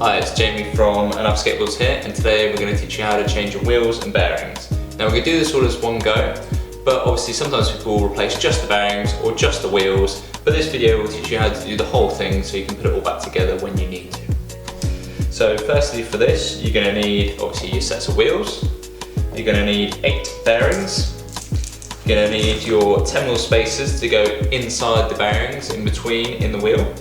Hi, it's Jamie from Enuff Skateboards here, and today we're going to teach you how to change your wheels and bearings. Now we're going to do this all as one go, but obviously sometimes people will replace just the bearings or just the wheels, but this video will teach you how to do the whole thing so you can put it all back together when you need to. So firstly for this, you're going to need obviously your sets of wheels, you're going to need 8 bearings, you're going to need your 10 mil spacers to go inside the bearings in between in the wheel.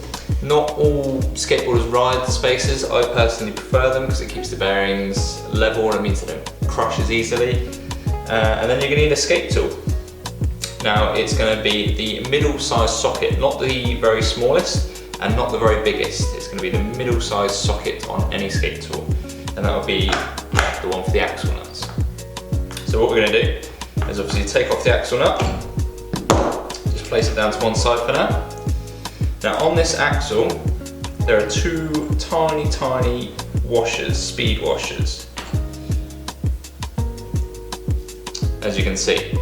Not all skateboarders ride the spacers. I personally prefer them because it keeps the bearings level and it means they don't crush as easily. And then you're going to need a skate tool. Now it's going to be the middle size socket, not the very smallest and not the very biggest. It's going to be the middle size socket on any skate tool, and that will be the one for the axle nuts. So what we're going to do is obviously take off the axle nut, just place it down to one side for now. Now on this axle, there are 2 tiny washers, speed washers, as you can see.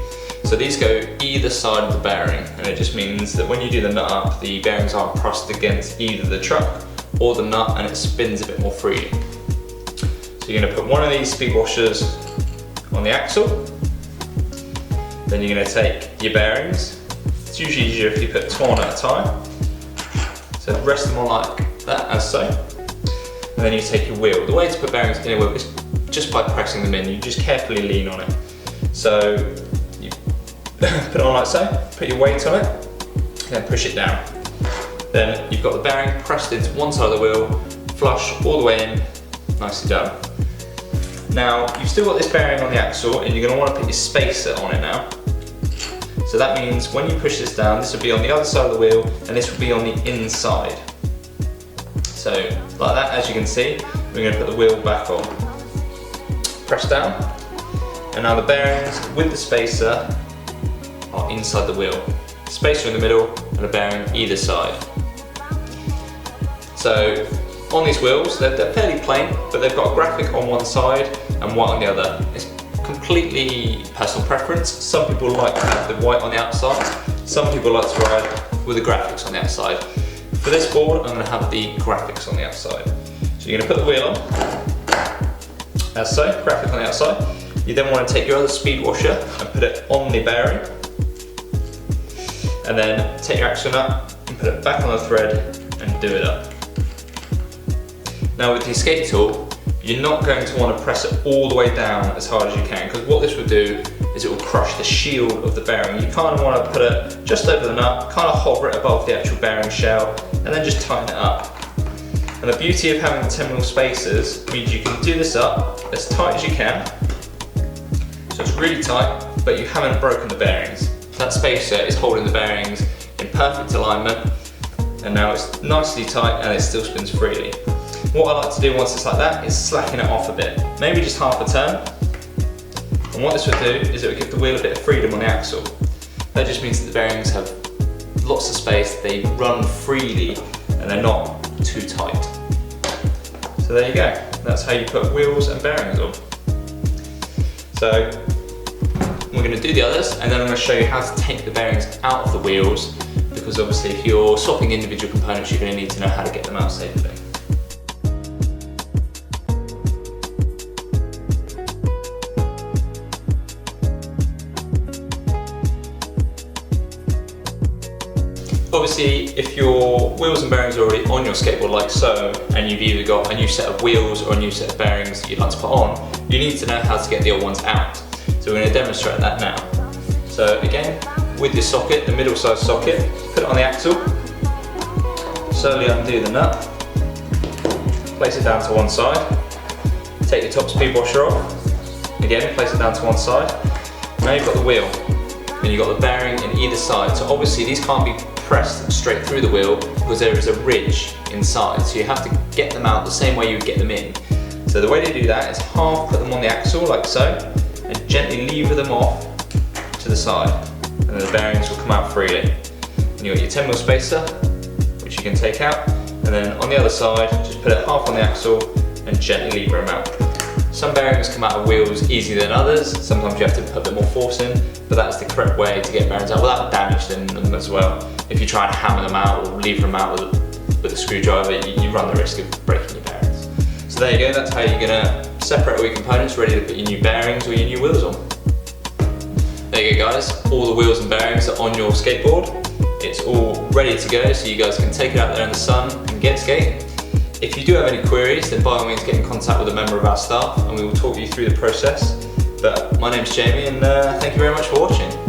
So these go either side of the bearing, and it just means that when you do the nut up, the bearings aren't pressed against either the truck or the nut, and it spins a bit more freely. So you're going to put one of these speed washers on the axle, then you're going to take your bearings. It's usually easier if you put 2 on at a time. So rest them on like that, as so. And then you take your wheel. The way to put bearings in a wheel is just by pressing them in. You just carefully lean on it. So you put it on like so, put your weight on it, then push it down. Then you've got the bearing pressed into one side of the wheel, flush all the way in, nicely done. Now you've still got this bearing on the axle, and you're going to want to put your spacer on it now. So that means when you push this down, this will be on the other side of the wheel and this will be on the inside. So like that, as you can see, we're going to put the wheel back on. Press down, and now the bearings with the spacer are inside the wheel. Spacer in the middle and a bearing either side. So on these wheels, they're fairly plain, but they've got a graphic on one side and white on the other. It's completely personal preference. Some people like to have the white on the outside, some people like to ride with the graphics on the outside. For this board, I'm going to have the graphics on the outside. So you're going to put the wheel on, as so, graphic on the outside. You then want to take your other speed washer and put it on the bearing, and then take your axle nut and put it back on the thread and do it up. Now with the skate tool, you're not going to want to press it all the way down as hard as you can, because what this will do is it will crush the shield of the bearing. You kind of want to put it just over the nut, kind of hover it above the actual bearing shell, and then just tighten it up. And the beauty of having the 10 mil spacers means you can do this up as tight as you can, so it's really tight, but you haven't broken the bearings. That spacer is holding the bearings in perfect alignment, and now it's nicely tight and it still spins freely. What I like to do once it's like that is slacken it off a bit, maybe just half a turn. And what this would do is it would give the wheel a bit of freedom on the axle. That just means that the bearings have lots of space, they run freely, and they're not too tight. So there you go, that's how you put wheels and bearings on. So we're going to do the others, and then I'm going to show you how to take the bearings out of the wheels, because obviously if you're swapping individual components, you're going to need to know how to get them out safely. Obviously, if your wheels and bearings are already on your skateboard like so, and you've either got a new set of wheels or a new set of bearings that you'd like to put on, you need to know how to get the old ones out. So we're going to demonstrate that now. So again, with your socket, the middle size socket, put it on the axle, slowly undo the nut, place it down to one side, take your top speed washer off, again place it down to one side. Now you've got the wheel, and you've got the bearing in either side, so obviously these can't be pressed straight through the wheel because there is a ridge inside, so you have to get them out the same way you would get them in. So the way to do that is half put them on the axle like so, and gently lever them off to the side, and then the bearings will come out freely. And you've got your 10 mil spacer, which you can take out, and then on the other side just put it half on the axle and gently lever them out. Some bearings come out of wheels easier than others, sometimes you have to put a bit more force in, but that's the correct way to get bearings out without damaging them as well. If you try and hammer them out or lever them out with a screwdriver, you run the risk of breaking your bearings. So there you go, that's how you're going to separate all your components ready to put your new bearings or your new wheels on. There you go guys, all the wheels and bearings are on your skateboard. It's all ready to go so you guys can take it out there in the sun and get skating. If you do have any queries, then by all means get in contact with a member of our staff and we will talk you through the process. But my name's Jamie and thank you very much for watching.